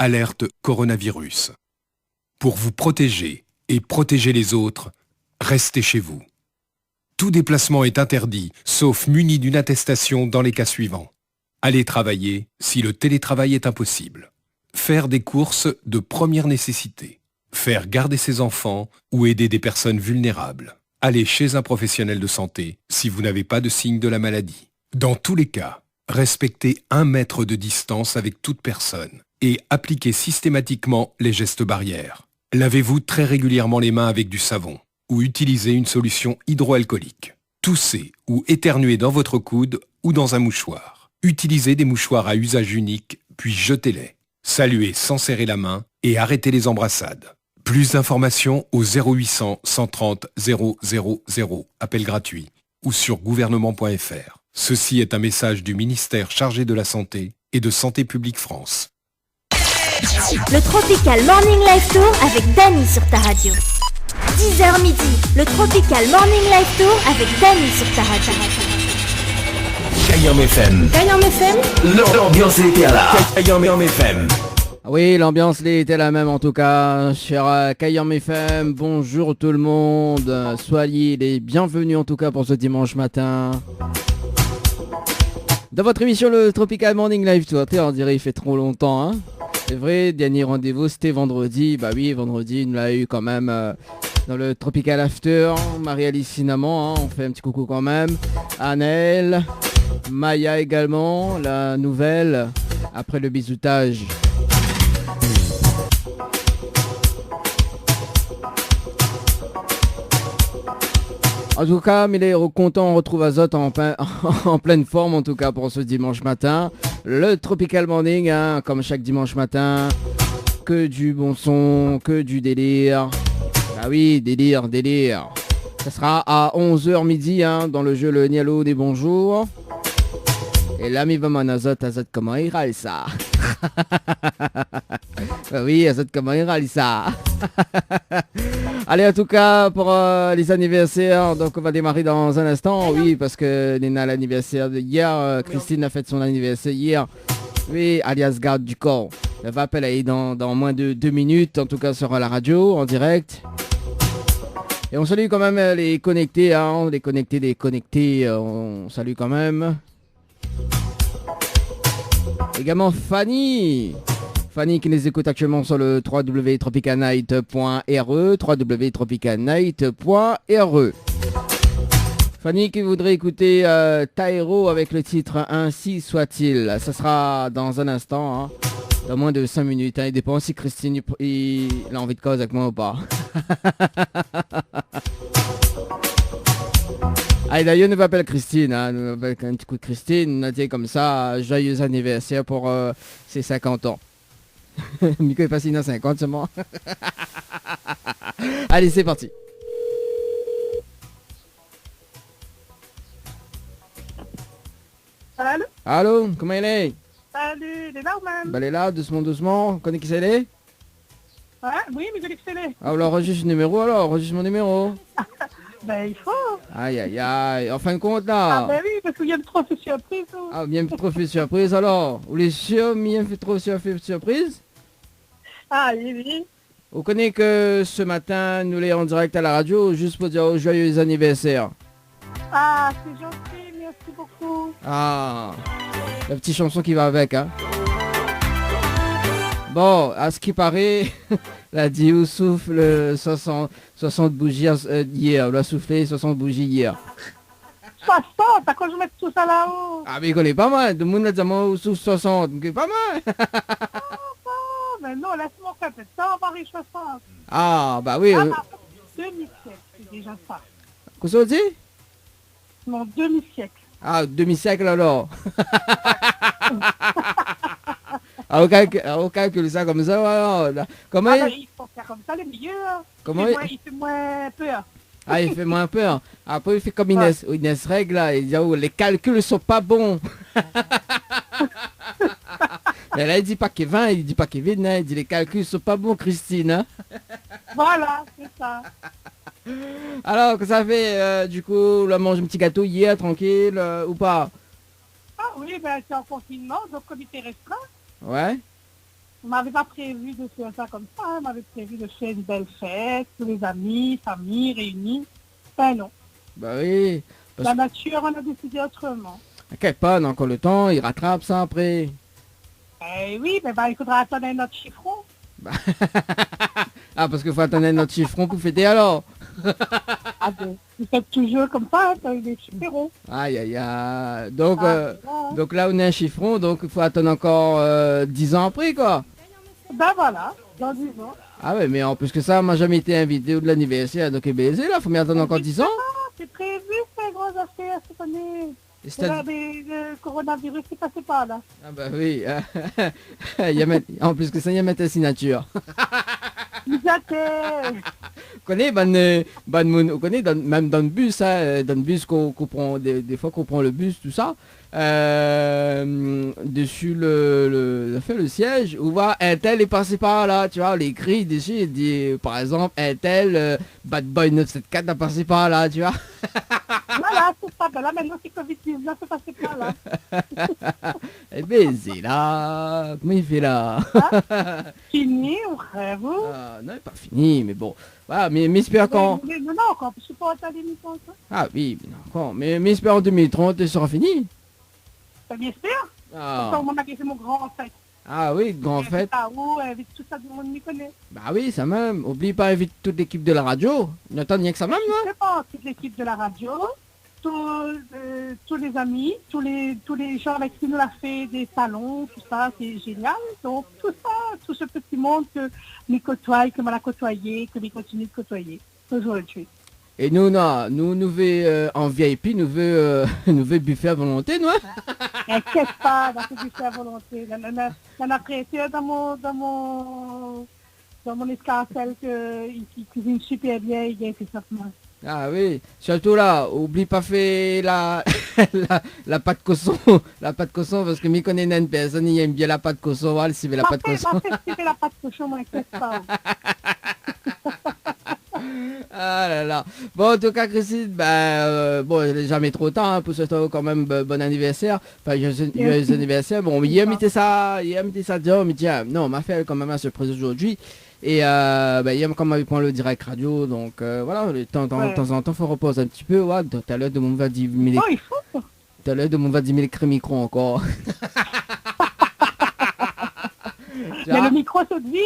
Alerte coronavirus. Pour vous protéger et protéger les autres, restez chez vous. Tout déplacement est interdit, sauf muni d'une attestation dans les cas suivants. Aller travailler si le télétravail est impossible. Faire des courses de première nécessité. Faire garder ses enfants ou aider des personnes vulnérables. Aller chez un professionnel de santé si vous n'avez pas de signe de la maladie. Dans tous les cas, respectez 1 mètre de distance avec toute personne et appliquez systématiquement les gestes barrières. Lavez-vous très régulièrement les mains avec du savon ou utilisez une solution hydroalcoolique. Toussez ou éternuez dans votre coude ou dans un mouchoir. Utilisez des mouchoirs à usage unique, puis jetez-les. Saluez sans serrer la main et arrêtez les embrassades. Plus d'informations au 0800 130 000, appel gratuit, ou sur gouvernement.fr. Ceci est un message du ministère chargé de la Santé et de Santé publique France. Le Tropical Morning Live Tour avec Dany sur ta radio. 10h midi, le Tropical Morning Live Tour avec Dany sur ta radio. Kayam FM. Kayam FM. L'ambiance était là. Kayam FM. Oui, l'ambiance était la même en tout cas, cher Kayam FM. Bonjour tout le monde. Soyez les bienvenus en tout cas pour ce dimanche matin. Dans votre émission, le Tropical Morning Live Tour. On dirait il fait trop longtemps, hein. C'est vrai, dernier rendez-vous c'était vendredi. Bah oui, vendredi, nous l'a eu quand même dans le Tropical After. Marie-Alice Cinnamon, hein, on fait un petit coucou quand même. Annelle, Maya également, la nouvelle, après le bisoutage. En tout cas, mais les contents, on retrouve Azote en pleine forme en tout cas pour ce dimanche matin. Le Tropical Morning, hein, comme chaque dimanche matin. Que du bon son, que du délire. Ah oui, délire. Ça sera à 11h midi hein, dans le jeu Le Nialo des Bonjours. Et l'ami Vaman Azote, comment il râle ça. Bah oui, Azote, comment il râle ça. Allez, en tout cas, pour les anniversaires, donc on va démarrer dans un instant. Oui, parce que Nina a l'anniversaire de hier. Christine a fait son anniversaire hier. Oui, alias Garde du Corps. Elle va appeler dans moins de 2 minutes, en tout cas sur la radio, en direct. Et on salue quand même les connectés, hein, les connectés, on salue quand même. Également Fanny qui les écoute actuellement sur le www.tropicanight.re www.tropicanight.re. Fanny qui voudrait écouter Taïro avec le titre Ainsi soit-il. Ça sera dans un instant, hein, dans moins de 5 minutes. Hein. Il dépend si Christine il a envie de cause avec moi ou pas. Ah, d'ailleurs, nous m'appelle Christine, hein, nous m'appelle un petit coup de Christine, on a dit comme ça, joyeux anniversaire pour ses 50 ans. Miko est passé à 50 seulement. Allez, c'est parti. Allô? Allô, comment elle est? Salut, elle est là ou même? Bah, elle est là, doucement, on connaît qui c'est elle est? Ouais, oui, mais je l'ai excellé. Ah, alors enregistre le numéro alors, enregistre mon numéro. Ben, il faut. Aïe, en fin de compte là. Ah, ben oui, parce qu'il y a trop de surprises. Ah, bien trop fait surprise alors. Vous les sûr, bien fait trop surprise? Ah, oui. Vous connaissez que ce matin, nous l'est en direct à la radio, juste pour dire joyeux anniversaire. Ah, c'est gentil, merci beaucoup. Ah, la petite chanson qui va avec, hein. Bon, à ce qui paraît, la Diou souffle 60 bougies hier. On a soufflé 60 bougies hier. 60, à quoi je mets tout ça là-haut? Ah, mais il connaît pas mal. Tout le monde a dit, moi, souffle 60. Il connaît pas mal. Mais non, laisse-moi faire ça, on va arriver 60. Ah, bah oui. Ah, demi-siècle, c'est déjà ça. Qu'est-ce qu'on dit? Mon demi-siècle. Ah, demi-siècle alors. Ah, on calcule ça comme ça, voilà. Comment il faut faire comme ça, le milieu. Comment il fait moins peur. Ah, il fait moins peur. Après, il fait comme Inès règle là. Il dit, oh, les calculs sont pas bons. Mais là, il dit pas Kevin, il dit pas Kevin, hein, il dit les calculs sont pas bons, Christine. Hein. Voilà, c'est ça. Alors, que ça fait, du coup, on a mangé un petit gâteau hier, tranquille, ou pas? Ah oui, ben c'est en confinement, donc comité restreint. Ouais. On m'avait pas prévu de faire ça comme ça. On m'avait prévu de faire une belle fête, tous les amis, famille réunis. Ben non. Bah oui. La nature, on a décidé autrement. T'inquiète pas, dans encore le temps, il rattrape ça après. Eh oui, mais ben, il faudra attendre un autre chiffron. Ah, parce qu'il faut attendre notre chiffron pour fêter alors. Ah ben, vous faites toujours comme ça, hein, les chiffrons. Aïe, aïe, aïe. Donc, Voilà. donc là, on a un chiffron, donc il faut attendre encore 10 ans après, quoi. Ben voilà, dans 10 ans. Ah ouais, mais en plus que ça, on m'a jamais été invité au de l'anniversaire, donc baisé là, faut m'y attendre encore 10 ans. Ah, c'est prévu, ces grosses affaires cette année. Et c'est- Mais le coronavirus est passé par là. Ah bah oui, en plus que ça, il y a mettre la signature. Vous êtes... Vous connaissez, vous connaissez, même dans le bus, hein, dans le bus qu'on prend, des fois qu'on prend le bus, tout ça, dessus le siège, on voit un tel est passé par là, tu vois, les cris dessus, il dit, par exemple, un tel, Bad Boy 974 a passé par là, tu vois. Voilà, c'est ça. Ben là, maintenant, c'est Covid-19, c'est passé par là. Eh ben, c'est là, comment il fait là? Fini, on rêve. Ah, non, pas fini, mais bon. Voilà, mais j'espère qu'en... Mais non, encore, je suis pas à l'émission, ça. Ah oui, mais non, encore. Mais j'espère en 2030, il sera fini. Ben, bien sûr. Ah, Comme on a fait mon grand fête. ah oui, grand fête. Ah où, avec tout ça, tout le monde m'y connaît. Bah oui, ça même. Oublie pas, invite toute l'équipe de la radio. N'attends rien que ça même, non? Je sais pas, toute l'équipe de la radio, tous les amis, tous les gens avec qui nous a fait des salons, tout ça, c'est génial. Donc tout ça, tout ce petit monde que nous côtoie, que m'en a côtoyé, que nous continue de côtoyer aujourd'hui. Et nous, non, nous veut en VIP, nous veut buffet à volonté, non? Inquiète pas, dans ce buffet à volonté. On a prêté dans mon escarcelle qui cuisine super bien, il a fait ça pour moi. Ah oui, surtout là, oublie pas faire la pâte cochon, la pâte cochon, parce que m'y connaît une personne, il aime bien la pâte cochon, voilà, s'il veut la pâte cochon. C'était la pâte cochon, m'inquiète pas. Ah là là. Bon, en tout cas, Christine, bon, il n'est jamais trop tard hein, pour souhaiter quand même bon anniversaire. Enfin, joyeux anniversaire. Bon, il a mis ça dire, mais tiens, non, on m'a fait quand même un surprise aujourd'hui. Et il a quand même pris le direct radio, donc voilà, de temps en temps, il faut reposer un petit peu. Ouais, tout à l'heure, de mon va 10 000 Oh, il faut. tout à l'heure, de mon va 10 000 micro encore. Tu Mais vois? le micro se dit,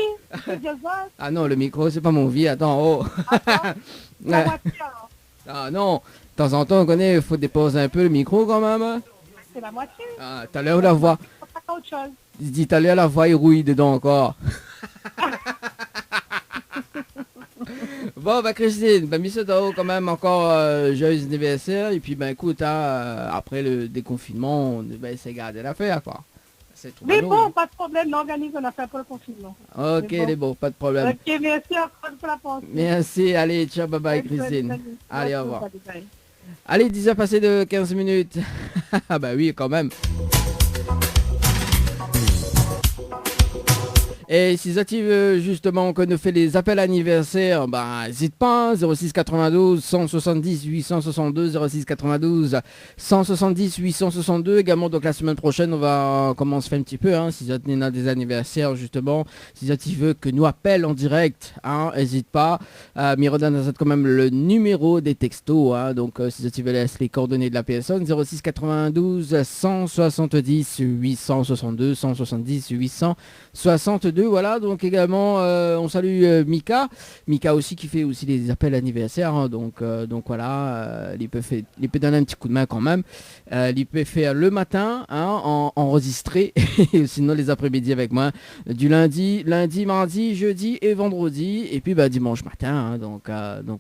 c'est bien ça. Ah non, le micro, c'est pas mon vie, attends, oh. La moitié, alors. Ah non, de temps en temps, on connaît, il faut déposer un peu le micro quand même. Hein. C'est la moitié. Ah, tout à l'heure, la voix, Faut pas autre chose. il dit tout à l'heure, la voix est rouille dedans encore. Bon, bah Christine, bah Miss Otto, quand même encore joyeux anniversaire. Et puis, ben écoute, hein, après le déconfinement, on va essayer de garder l'affaire, quoi. C'est tout. Mais bon. bon, pas de problème, on organise une affaire pour le confinement. Ok, c'est bon. les beaux, pas de problème. Ok, merci encore pour la pensée. Merci, allez, ciao, bye bye Christine. Salut. Allez, au revoir. Salut, salut. Allez, 10 heures passées de 15 minutes. Ah bah oui, quand même. Et si ça justement qu'on nous fait les appels anniversaires, bah n'hésite pas, 06 92 170 862, 06 92 170 862. Également, donc la semaine prochaine, on va commencer à faire un petit peu, hein, si ça a des anniversaires justement, si ça veut que nous appelle en direct, hein, n'hésite pas. Mirodane a quand même le numéro des textos, hein, donc si tu veux laisser les coordonnées de la personne, 06 92 170 862, 170 862. Voilà, donc également on salue Mika aussi qui fait aussi des appels anniversaires, hein, donc voilà, il peut donner un petit coup de main quand même, il peut faire le matin, hein, enregistré et sinon les après-midi avec moi du lundi, mardi, jeudi et vendredi, et puis dimanche matin, hein, donc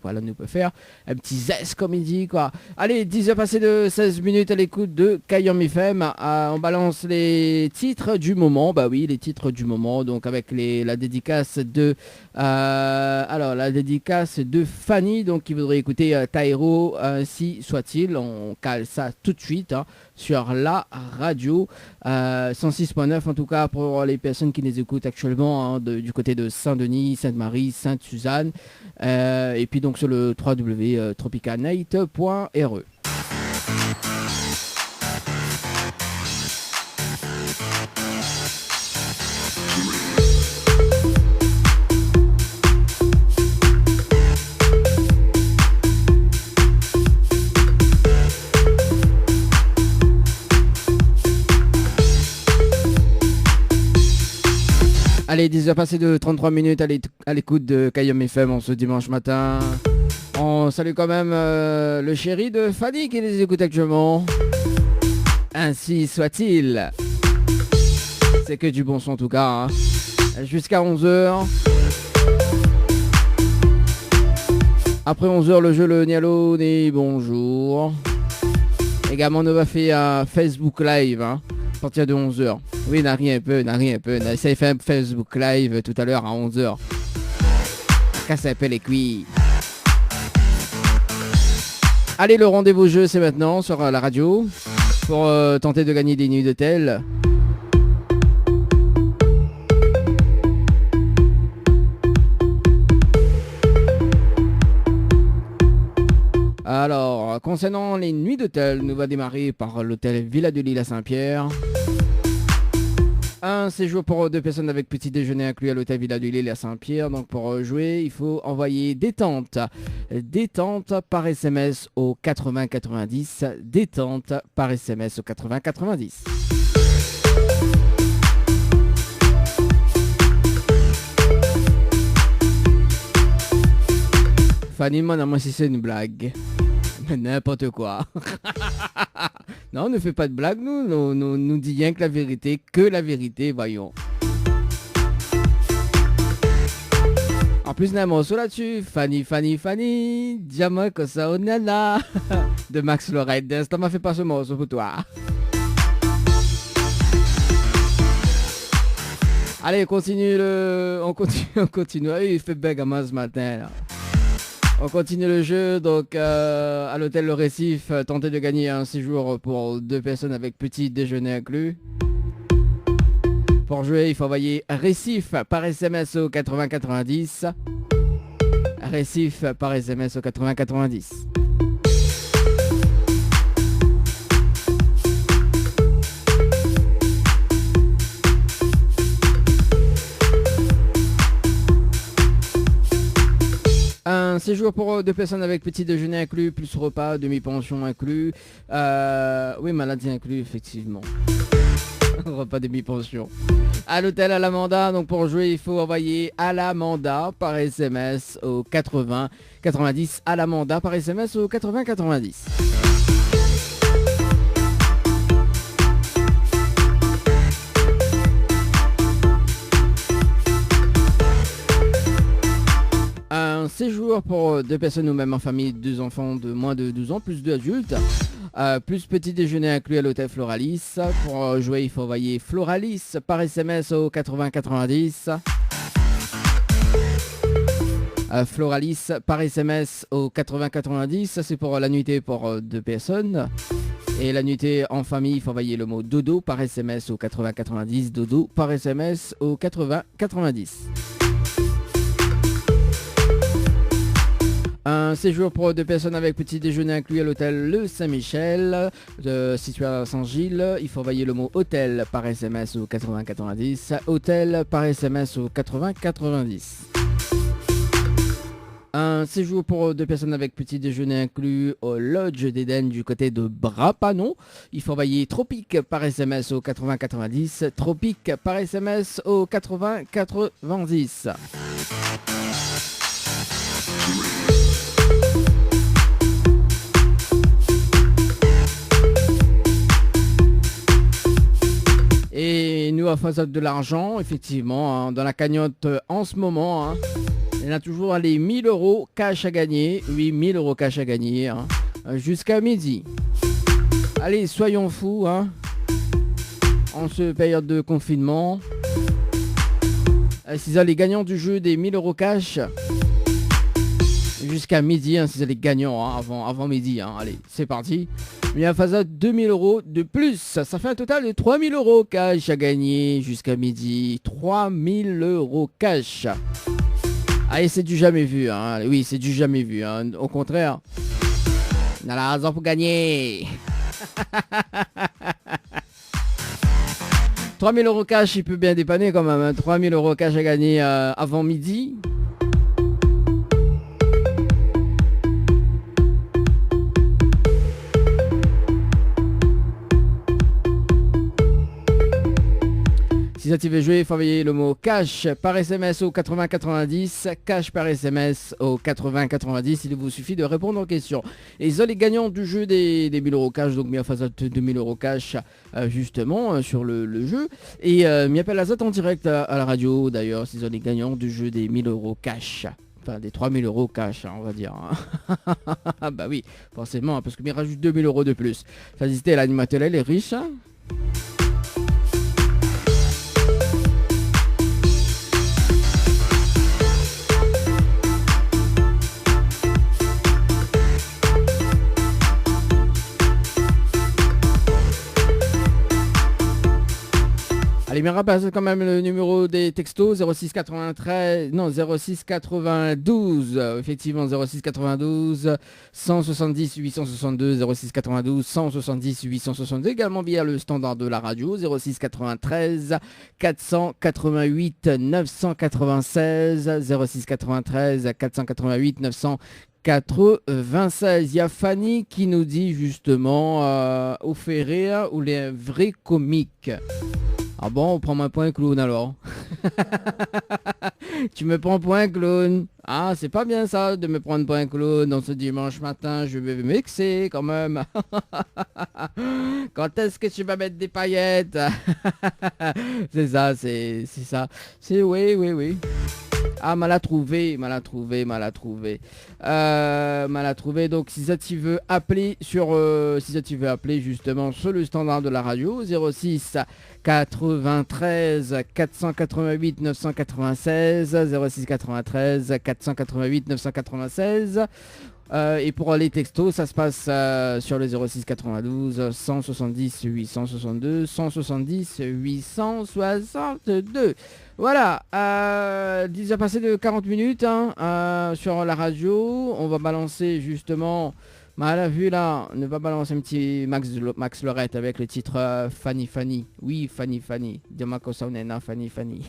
voilà, nous peut faire un petit zeste comme il dit, quoi. Allez, 10 heures passées de 16 minutes à l'écoute de Kayom FM, on balance les titres du moment, bah oui, les titres du moment, donc avec la dédicace de Fanny, donc qui voudrait écouter Taïro, ainsi soit-il. On cale ça tout de suite, hein, sur la radio 106.9 en tout cas pour les personnes qui les écoutent actuellement, hein, du côté de Saint-Denis, Sainte-Marie, Sainte-Suzanne, et puis donc sur le www.tropicalnight.re. Allez, 10h passées de 33 minutes à l'écoute de Kayom FM en ce dimanche matin. On salue quand même le chéri de Fanny qui les écoute actuellement. Ainsi soit-il. C'est que du bon son en tout cas. Hein. Jusqu'à 11h. Après 11h, le jeu Le Nialo dit bonjour. Également, on va faire un Facebook Live hein, à partir de 11h. Oui, n'a rien un peu. On a essayé de faire un Facebook Live tout à l'heure à 11h. Ça s'appelle les cuits. Allez, le rendez-vous jeu, c'est maintenant sur la radio pour tenter de gagner des nuits d'hôtel. Alors, concernant les nuits d'hôtel, nous va démarrer par l'hôtel Villa de l'Île à Saint-Pierre. Un séjour pour 2 personnes avec petit déjeuner inclus à l'hôtel Villa de l'Île à Saint-Pierre. Donc pour jouer, il faut envoyer détente. Détente par SMS au 8090. Détente par SMS au 8090. Fanny, moi si c'est une blague. N'importe quoi. Non, ne fais pas de blague, nous dit rien que la vérité, voyons. En plus, on a un morceau là-dessus. Fanny, diamant que ça on a là. De Max Lorraine. D'instant, m'a fait pas ce morceau pour toi. Allez, on continue. Il fait bégama ce matin là. On continue le jeu, donc à l'hôtel Le Récif, tentez de gagner un séjour pour 2 personnes avec petit déjeuner inclus. Pour jouer, il faut envoyer Récif par SMS au 8090. Récif par SMS au 8090. Un séjour pour 2 personnes avec petit déjeuner inclus, plus repas, demi-pension inclus. Oui, maladie inclus, effectivement. Repas demi-pension. À l'hôtel Alamanda, donc pour jouer, il faut envoyer Alamanda par SMS au 80 90. Alamanda par SMS au 80 90. Un séjour pour 2 personnes ou même en famille, 2 enfants de moins de 12 ans, plus 2 adultes. Plus petit déjeuner inclus à l'hôtel Floralis. Pour jouer, il faut envoyer Floralis par SMS au 80 90. Floralis par SMS au 80 90. Ça c'est pour la nuitée pour 2 personnes. Et la nuitée en famille, il faut envoyer le mot dodo par SMS au 80 90. Dodo par SMS au 80 90. Un séjour pour 2 personnes avec petit déjeuner inclus à l'hôtel Le Saint-Michel, situé à Saint-Gilles. Il faut envoyer le mot hôtel par SMS au 80 90. Hôtel par SMS au 80 90. Un séjour pour 2 personnes avec petit déjeuner inclus au Lodge d'Éden du côté de Brapanon. Il faut envoyer Tropique par SMS au 80 90. Tropique par SMS au 80 90. Et nous, à Façade de l'Argent, effectivement, hein, dans la cagnotte en ce moment, hein, il y en a toujours les 1000 € cash à gagner. Oui, 1000 € cash à gagner, hein, jusqu'à midi. Allez, soyons fous, hein, en ce période de confinement. C'est les gagnants du jeu des 1000 € cash. Jusqu'à midi, hein, c'est les gagnants, hein, avant midi. Hein. Allez, c'est parti. Mais à Façade, 2000 € de plus. Ça fait un total de 3000 € cash à gagner jusqu'à midi. 3000 € cash. Allez, c'est du jamais vu. Hein. Oui, c'est du jamais vu. Hein. Au contraire, on a la raison pour gagner. 3000 € cash, il peut bien dépanner quand même. Hein. 3000 € cash à gagner avant midi. Si ça tu veux jouer, il faut envoyer le mot cash par SMS au 8090. Cash par SMS au 8090. Il vous suffit de répondre aux questions. Et ils ont les gagnants du jeu des 1000 euros cash. Donc Mia Fazat 2000 euros cash justement sur le jeu. Et Mia Pelazat en direct à la radio d'ailleurs. Ils ont les gagnants du jeu des 1000 euros cash. Enfin, des 3000 euros cash, on va dire. Bah oui, forcément, parce que il rajoute 2000 euros de plus. Ça existait, l'animateur, elle est riche. Allez, bien rappelle quand même le numéro des textos 0692, effectivement 0692 170 862, 0692 170 862, également via le standard de la radio 0693 488 996, 0693 488 996. Il y a Fanny qui nous dit justement au fait rire ou les vrais comiques. Ah bon, on prend un point clown alors. Tu me prends point clown. Ah, c'est pas bien ça de me prendre point clown dans ce dimanche matin. Je vais me mixer quand même. Quand est-ce que tu vas mettre des paillettes? C'est ça, c'est ça. C'est oui. Ah, mal à trouver. Donc si ça tu veux appeler justement sur le standard de la radio 06 93 488 996, 06 93 488 996. Et pour les textos, ça se passe sur le 06 92 170 862, 170 862. Voilà, déjà passé de 40 minutes sur la radio. On va balancer justement... Mal à vue là, on va balancer un petit Max Lorette avec le titre Fanny. Oui, Fanny. Dis-moi que ça on est Fanny.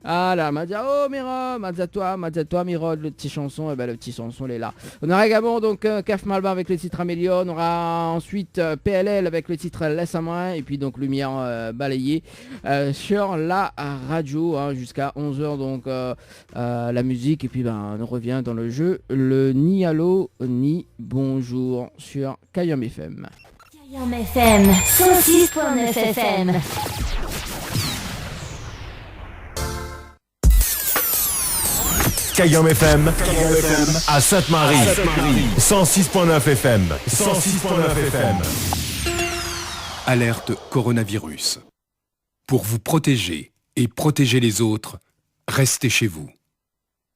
Ah là, m'a dit oh Miro, m'a dit à toi Miro, le petit chanson, et ben le petit chanson il est là. On aura également donc Caf Malba avec le titre Améliore, on aura ensuite PLL avec le titre Laisse à moi, et puis donc Lumière balayée sur la radio jusqu'à 11h donc la musique, et puis on revient dans le jeu, le ni allô ni bonjour sur Kayam FM. Kayam FM, 106.9 FM. Kayam FM à Sainte-Marie, 106.9 FM, 106.9 FM. Alerte coronavirus. Pour vous protéger et protéger les autres, restez chez vous.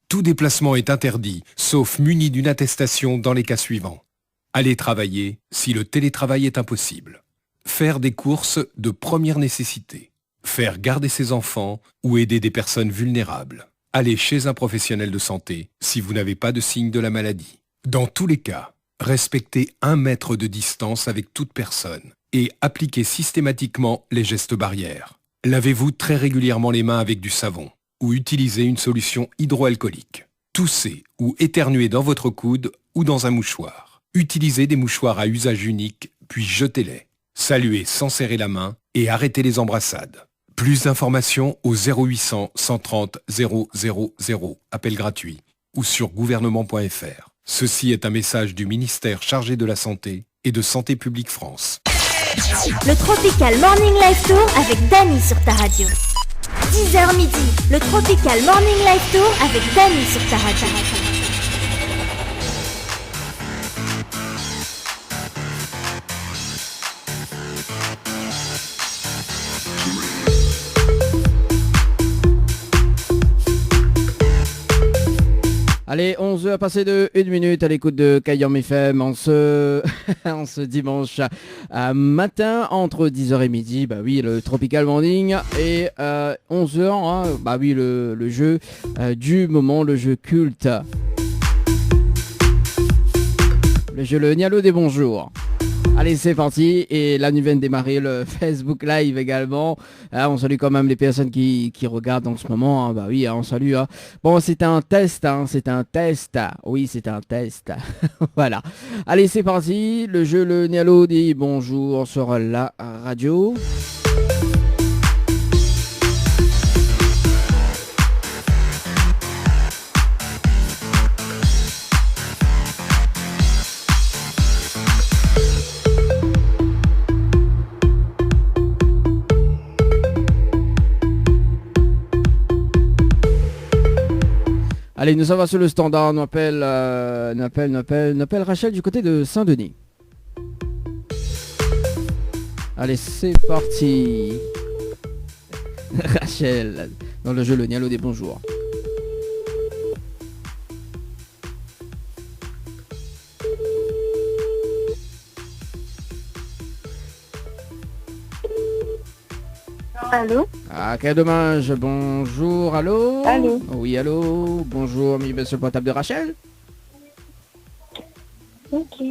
Tout déplacement est interdit, sauf muni d'une attestation dans les cas suivants. Aller travailler si le télétravail est impossible. Faire des courses de première nécessité. Faire garder ses enfants ou aider des personnes vulnérables. Aller chez un professionnel de santé si vous n'avez pas de signe de la maladie. Dans tous les cas, respectez 1 mètre de distance avec toute personne et appliquez systématiquement les gestes barrières. Lavez-vous très régulièrement les mains avec du savon ou utilisez une solution hydroalcoolique. Toussez ou éternuez dans votre coude ou dans un mouchoir. Utilisez des mouchoirs à usage unique, puis jetez-les. Saluez sans serrer la main et arrêtez les embrassades. Plus d'informations au 0800 130 000, appel gratuit, ou sur gouvernement.fr. Ceci est un message du ministère chargé de la Santé et de Santé publique France. Le Tropical Morning Live Tour avec Dany sur ta radio. 10h midi, le Tropical Morning Live Tour avec Dany sur ta radio. Allez, 11h passé de 1 minute à l'écoute de Kayam FM en ce dimanche matin entre 10h et midi. Bah oui, le Tropical Morning et 11h, bah oui, le jeu du moment, le jeu culte. Le jeu le Nialo des bonjours. Allez, c'est parti. Et là, nous vient de démarrer le Facebook Live également. On salue quand même les personnes qui regardent en ce moment. Bah oui, on salue. Bon, c'est un test. C'est un test. Oui, c'est un test. Voilà. Allez, c'est parti. Le jeu, le Nialo dit bonjour sur la radio. Allez, nous sommes sur le standard. Nous appelle Rachel du côté de Saint-Denis. Allez, c'est parti. Rachel, dans le jeu Le Nialo des bonjours. Allô? Ah, quel dommage. Bonjour, allô? Allô? Oui, allô? Bonjour, mis bien sur le portable de Rachel? Ok.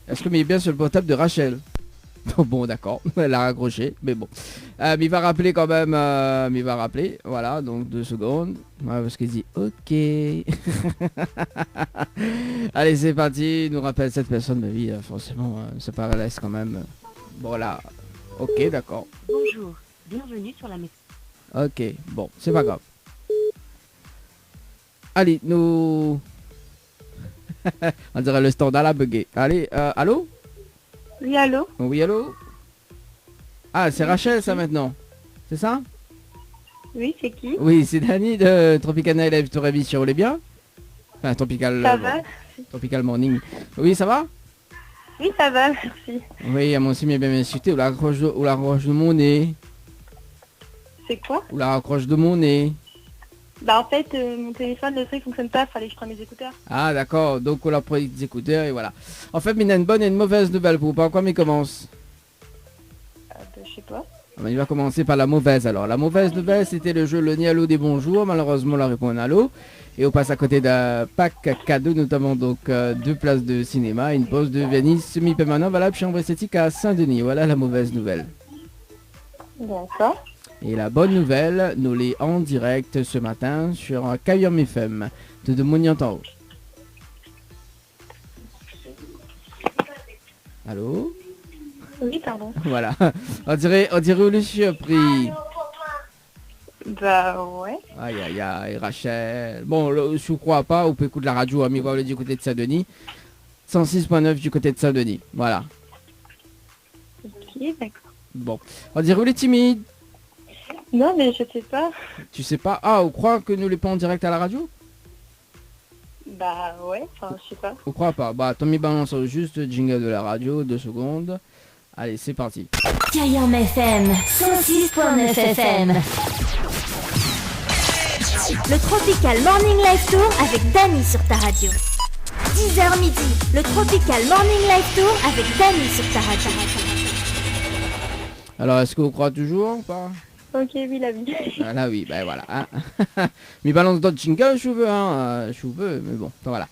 Est-ce que mis bien sur le portable de Rachel? Bon, d'accord, elle a raccroché, mais bon. Mais il va rappeler quand même, mais il va rappeler, voilà, donc 2 secondes. Ouais, parce qu'il dit ok. Allez, c'est parti, il nous rappelle cette personne, mais oui, forcément, ça paraît quand même. Bon, là, ok, d'accord. Bonjour, bienvenue sur la maison. Ok, bon, c'est pas grave. Allez, nous... On dirait le standard a bugué. Allez, allô? Oui, allô? Oui, allô? Ah, c'est Rachel, ça, maintenant. C'est ça? Oui, c'est qui? Oui, c'est Dani de Tropical Night Live Tour Avis, sur les biens. Enfin, Tropical... Ça va? Tropical Morning. Oui, ça va? Oui, ça va, merci. Oui, à mon aussi, mais bien insulté. Ou la raccroche de mon nez. C'est quoi? Ou la raccroche de mon nez. Bah en fait, mon téléphone, le truc fonctionne pas, fallait que je prenne mes écouteurs. Ah, d'accord. Donc, on l'a pris des écouteurs et voilà. En fait, il y a une bonne et une mauvaise nouvelle pour vous. Par quoi il commence? Bah, je sais pas. Il va commencer par la mauvaise. Alors, la mauvaise nouvelle, c'était le jeu Le Nialo des bonjours. Malheureusement, on a répondu à l'eau. Et on passe à côté d'un pack cadeau, notamment donc 2 places de cinéma, une pause de Venise semi-permanent valable chambre esthétique à Saint-Denis. Voilà la mauvaise nouvelle. D'accord. Et la bonne nouvelle, nous l'est en direct ce matin sur Kayom FM de Mouniantan. Allô? Oui, pardon. Voilà. On dirait le surpris. Bah ouais. Aïe aïe aïe, Rachel. Bon, je ne crois pas, on peut écouter la radio, mais voilà du côté de Saint-Denis. 106.9 du côté de Saint-Denis. Voilà. Ok, d'accord. Bon. On dirait où les timides. Non, mais je sais pas. Tu sais pas? Ah, on croit que nous les pas en direct à la radio? Bah ouais, enfin, je sais pas. On croit pas. Bah, Tommy balance juste le jingle de la radio, 2 secondes. Allez, c'est parti. Kayam FM 106.9 FM. Le Tropical Morning Live Tour avec Dani sur ta radio. 10h midi, le Tropical Morning Live Tour avec Dani sur ta radio. Alors, est-ce que vous croyez toujours ou pas? Ok, oui, la vie. Ah là oui, ben voilà. Hein. Mais balance d'autres jingles, je veux, hein. Je veux, mais bon, voilà.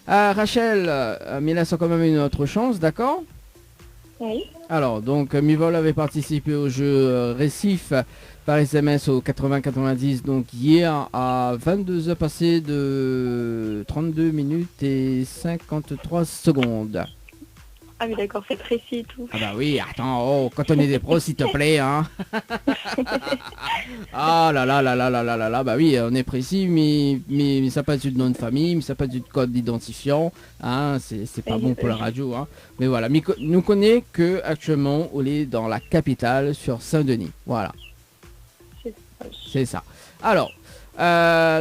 Rachel, mais laisse quand même une autre chance, d'accord? Oui. Alors, donc, Mivol avait participé au jeu Récif par SMS au 80-90, donc hier à 22h passées de 32 minutes et 53 secondes. Ah mais d'accord, c'est précis et tout. Ah bah oui, attends, oh, quand on est des pros, s'il te plaît, hein. Ah là là là là là là là là, bah oui, on est précis, mais ça pas du nom de famille, mais ça pas du code d'identifiant, hein, c'est pas bon pour la radio, hein. Mais voilà, nous connaît que actuellement, on est dans la capitale, sur Saint-Denis, voilà. C'est ça. Alors,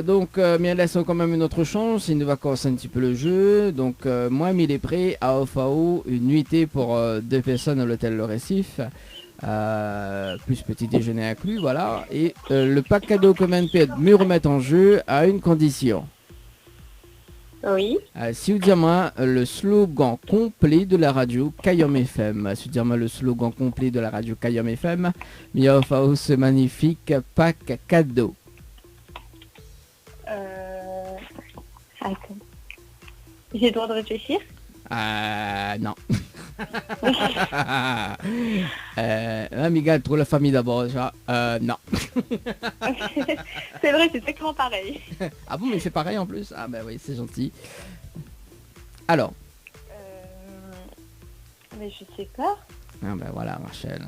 donc, mais laissons quand même une autre chance, il nous va commencer un petit peu le jeu. Donc, moi, il est prêt à OFAO, une nuitée pour 2 personnes à l'hôtel Le Récif, plus petit déjeuner inclus, voilà. Et le pack cadeau Command Pad me remettre en jeu à une condition. Oui. Si vous dites moi le slogan complet de la radio Kayom FM, si vous dites moi le slogan complet de la radio Kayom FM, mais OFAO ce magnifique pack cadeau. Attends. J'ai le droit de réfléchir? Non. Amigal, trouve la famille d'abord. Non. C'est vrai, c'est exactement pareil. Ah bon, mais c'est pareil en plus? Ah bah oui, c'est gentil. Alors. Mais je sais pas. Ah bah voilà, Rachel.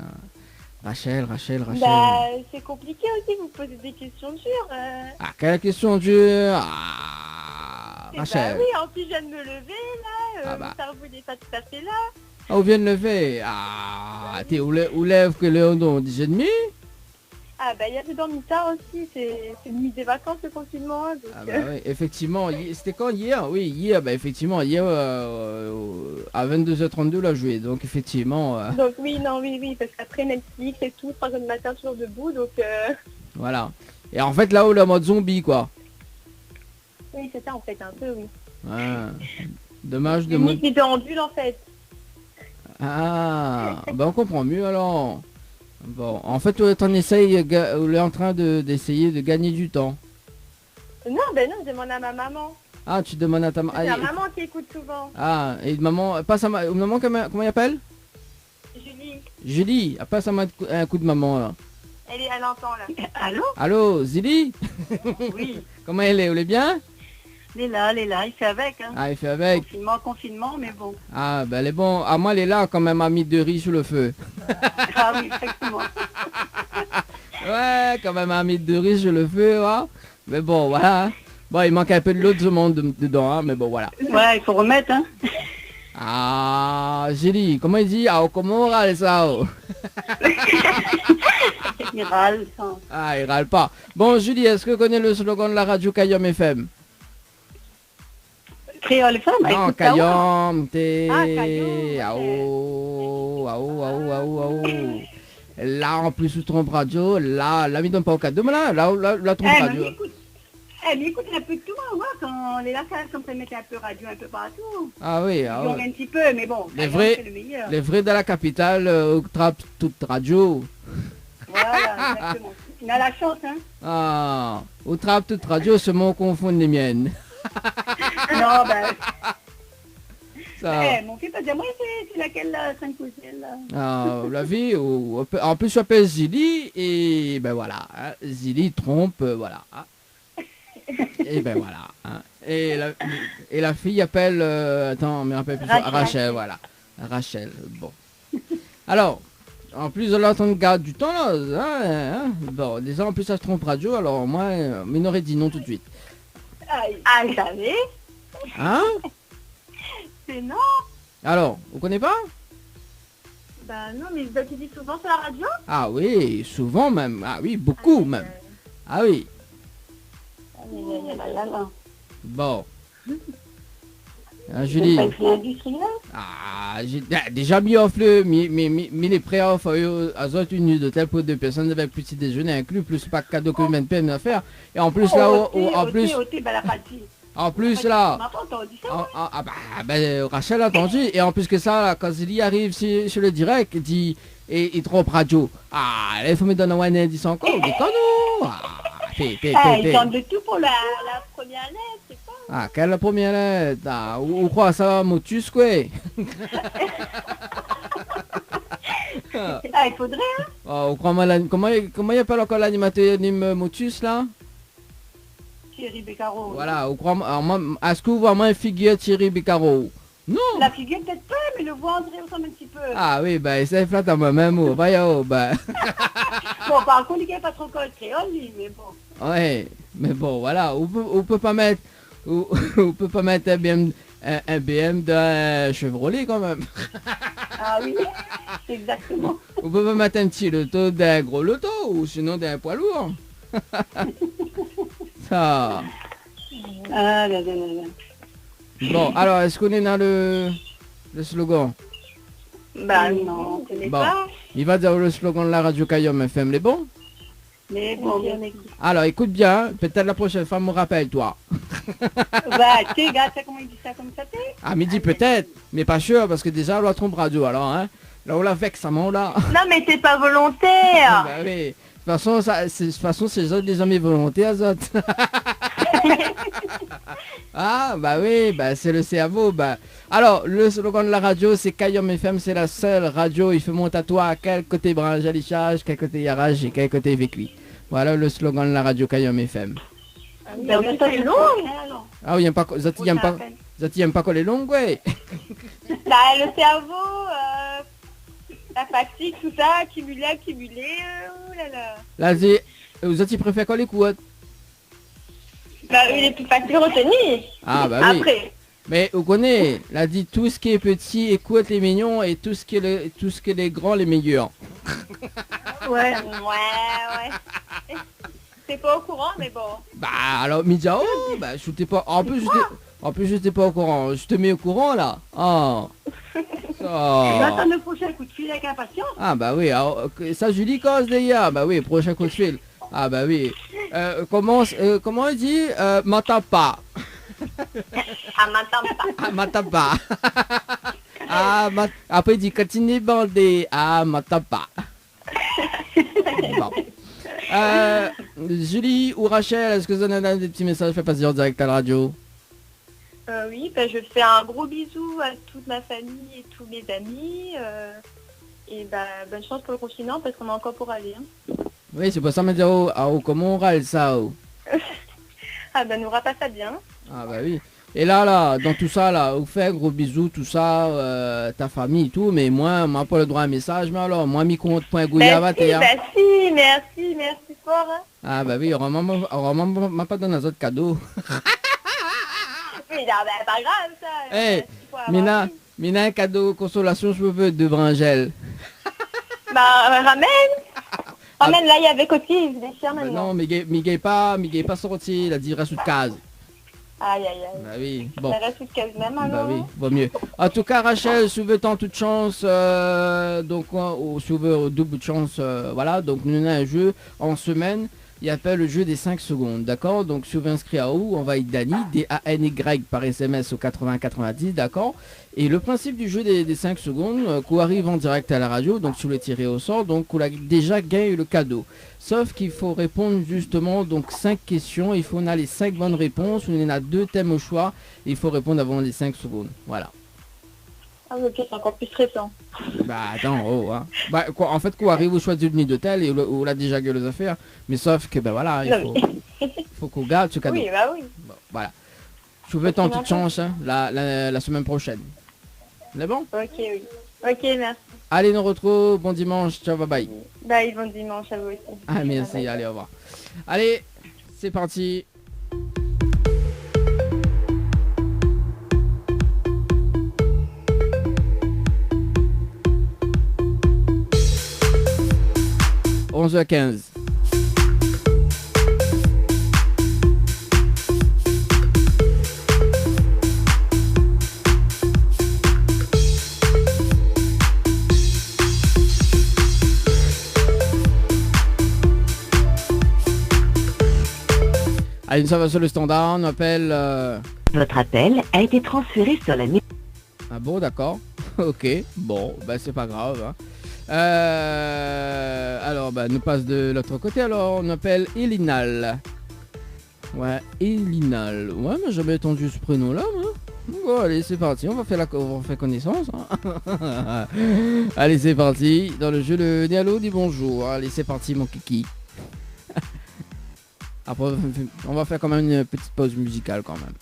Rachel. Bah, c'est compliqué aussi, vous posez des questions dures. Ah, quelle question dure? Ah, Rachel. Bah oui, en plus je viens de me lever là, bah. mon cerveau n'est pas tout à fait là. Ah, on vient de lever. Ah, t'es où lève que le nom 10h30? Ah bah il y a des dormi tard aussi, c'est une nuit des vacances le confinement. Donc, Ah bah oui, effectivement, c'était quand hier? Oui, hier, bah effectivement, hier à 22h32 là joué, donc effectivement, donc oui, parce qu'après Netflix et tout, 3h du matin toujours debout, donc voilà. Et en fait là-haut, le mode zombie quoi. oui c'est ça en fait un peu, oui. Ah, dommage de Une mode... nuit en bulle en fait. Ah, bah on comprend mieux alors. Bon, en fait, tu es en train d'essayer de gagner du temps. Non, je demande à ma maman. Ah, tu demandes à ta maman. C'est ma maman qui écoute souvent. Ah, et maman, passe à maman, comment il appelle? Julie, Julie, passe un coup de maman là. elle entend là. Allô? Allô, Zili? Oui. Comment elle est bien? Elle est là, il fait avec. Hein. Ah, il fait avec. Confinement, mais bon. Ah, ben elle est bon. Ah, moi, elle est là quand même, a mis de riz sur le feu. Ah oui, effectivement. Ouais, quand même, a mis de riz sur le feu, hein. Mais bon, voilà. Bon, il manque un peu de l'autre monde dedans, hein, mais bon, voilà. Ouais, il faut remettre, hein. Ah, Julie, comment il dit? Ah, comment on râle ça? Oh. Il râle, ça. Ah, il râle pas. Bon, Julie, est-ce que tu connais le slogan de la radio Kayom FM? Créole femme, Non, écoute ta voix. Kayom, t'es... Ah, Kayom, Là, en plus, sous trompe radio, là, me donne pas au cadeau, mais la trompe radio. Mais écoute un peu de tout, moi, quand les lacasses, comme ça, mettent un peu radio un peu partout. Ah oui, Ils ont un petit peu, mais bon, Les Kayom, vrais- c'est le meilleur. Les vrais de la capitale, trappe toute radio. Voilà, exactement. Il a la chance, hein. Ah, au trappe toute radio, seulement on confond les miennes. Non, ben... Ça, mon fils, dis-moi, c'est laquelle, là, 5 ou 6, là? ah, la vie, en plus, je m'appelle Zili, et ben voilà, hein, Zili trompe, voilà. Hein. Et ben voilà. Hein. Et la fille appelle, attends, mais rappelle plus Rachel, voilà. Rachel, bon. Alors, en plus de là, on garde du temps là, hein. Bon, déjà en plus ça se trompe radio, alors moi, il m'aurait dit non tout de suite. Ah, vous savez? Hein? C'est non. Alors, vous connaissez pas? Bah non, mais vous êtes dit souvent sur la radio? Ah oui, souvent même. Ah oui, beaucoup même. Ah oui. Bon. Hein, Julie. Ah, j'ai déjà mis off mis les prêts off à autres unis de tel pour 2 personnes avec petit déjeuner inclus, plus pas cadeau que même peine à faire. Et en plus là, en plus là, Rachel a entendu, et en plus que ça, là, quand Zili arrive sur le direct, il dit, et il trompe radio. Ah, il faut me donner un indice encore, des conneaux. Ils ont de tout pour la première lettre, c'est pas? Ah, quelle première lettre? Ah, ou quoi ça, Motus, quoi? Ah, il faudrait, hein? Oh, comment il appelle encore l'animateur anime Motus, là? Thierry Beccaro. Voilà, est-ce que vous voyez une figure Thierry Beccaro? Non. La figure peut-être pas, mais le voix André ressemble un petit peu. Ah oui, bah, c'est flat à moi-même, oh, bah, oh, bah. Bon, par contre, il n'est pas trop code créole, lui, mais bon. Ouais, mais bon, voilà, on peut pas mettre, on peut pas mettre un BM d'un Chevrolet quand même. Ah oui, exactement. On peut pas mettre un petit loto d'un gros loto, ou sinon d'un poids lourd. Ça. Ah là là là là. Bon, alors, est-ce qu'on est dans le slogan? Bah non, ce n'est Bon, pas. il va dire le slogan de la radio Kayom FM, les bons? Mais bon, bien écoute. Alors, écoute bien, peut-être la prochaine fois, me rappelle-toi. Bah, tu sais, regarde ça, comment il dit ça comme ça, t'es? À midi peut-être, mais pas sûr, parce que déjà, on la trompe radio, alors, hein. Là, on la vexe, ça m'en là. Non, mais c'est pas volontaire. Bah oui. De toute façon, c'est les autres les hommes volontaires, les autres. Ah, bah oui, bah c'est le cerveau, bah. Alors, le slogan de la radio, c'est Kayom FM, c'est la seule radio, il fait monter à toi à quel côté branche à l'issage, quel côté yarage et quel côté vécu. Voilà le slogan de la radio Kayom FM. Mais en même temps, c'est long. Ah oui, Zati aime pas coller longues, ouais. Bah, le cerveau, la fatigue, tout ça, accumulé, oh là là. Là, Zati préfère coller quoi? Bah, il est plus facile à retenir. Ah bah oui. Après. Mais vous connaissez, là dit tout ce qui est petit, écoute les mignons, et tout ce qui est les grands, les meilleurs. Ouais. T'es pas au courant, mais bon. Bah alors Midjao, bah je t'ai pas. En plus j'étais pas au courant. Je te mets au courant là. Ah. J'attends le prochain coup de fil avec impatience. Ah bah oui, alors, ça Julie cause d'ailleurs. Bah oui, prochain coup de fil. Ah bah oui. Comment on dit Matapa. Matapa. Après il dit Katine bandé. Matapa. Bon. Julie ou Rachel, est-ce que vous en avez des petits messages fait passer en direct à la radio? Oui, je fais un gros bisou à toute ma famille et tous mes amis. Et bonne chance pour le confinement parce qu'on a encore pour aller. Hein. Oui, c'est pour ça me dire comment on râle ça. Nous aura pas ça bien. Ah bah oui. Et là, dans tout ça, là, vous faites gros bisous, tout ça, ta famille et tout, mais moi pas le droit à un message, mais alors, moi, mi compte point gouillava, merci fort. Hein. Ah bah oui, on m'a pas donné un autre cadeau. Oui, non, pas grave, ça. Hey, Mina, un cadeau, consolation, je veux de Brangel. Ramène, là, il y avait Coty, il se déchire maintenant. Non, mais gay pas sorti, il a dit reste sous de case. Aïe. Bah oui, bon. Ça reste sous de case même, alors. Bah oui, vaut mieux. En tout cas, Rachel, si vous voulez tant toute chance, donc, si vous voulez double de chance, voilà, donc nous avons un jeu en semaine. Il appelle le jeu des 5 secondes, d'accord? Donc si vous vous inscrivez à où, on va être Dany, D-A-N-Y par SMS au 80-90, d'accord? Et le principe du jeu des 5 secondes, qu'on arrive en direct à la radio, donc si vous le tirez au sort, donc on a déjà gagné le cadeau. Sauf qu'il faut répondre justement, donc 5 questions, il faut on a les 5 bonnes réponses, on en a 2 thèmes au choix, et il faut répondre avant les 5 secondes, voilà. Ah ok, c'est encore plus stressant. Bah attends, hein. Bah quoi, en fait, qu'on arrive au choix d'une nuit d'hôtel et on a déjà gueule les affaires, mais sauf que ben voilà, il faut qu'on garde ce cadeau. Oui, bah oui. Bon, voilà. Je vous veux tant toute chance hein, la semaine prochaine. C'est bon? Ok, oui. Ok, merci. Allez, nous retrouve, bon dimanche, ciao, bye bye. Bye, bon dimanche à vous aussi. Ah merci, allez, au revoir. Allez, c'est parti. « 11h15. Allez, nous sommes sur le standard, on appelle... Votre appel a été transféré sur la... Ah bon, d'accord. Ok, bon, bah c'est pas grave. Hein. Alors, bah, nous passe de l'autre côté, alors on appelle Elinal. Ouais, Elinal. Ouais, mais j'ai jamais entendu ce prénom-là, moi. Bon, allez, c'est parti, on va faire connaissance. Hein. Allez, c'est parti. Dans le jeu, le Nialo dit bonjour. Allez, c'est parti, mon kiki. Après, on va faire quand même une petite pause musicale, quand même.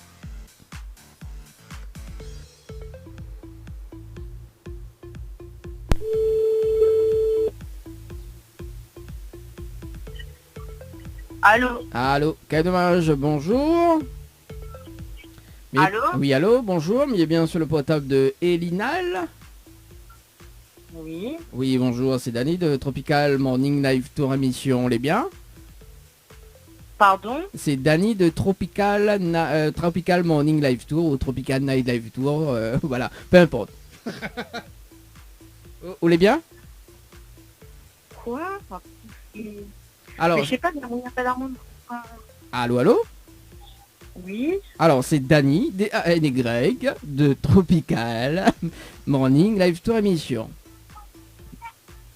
Allô, quel dommage, bonjour. Allô? Oui, allô, bonjour, mais il est bien sur le portable de Elinal. Oui. Oui, bonjour, c'est Dany de Tropical Morning Live Tour émission, on est bien? Pardon? C'est Dany de Tropical Morning Live Tour ou Tropical Night Live Tour, voilà, peu importe. Vous l'êtes bien? Quoi? Alors, mais je sais pas, on appelle un monde. Allô? Oui. Alors, c'est Dany, D-A-N-Y, de Tropical Morning Live Tour émission.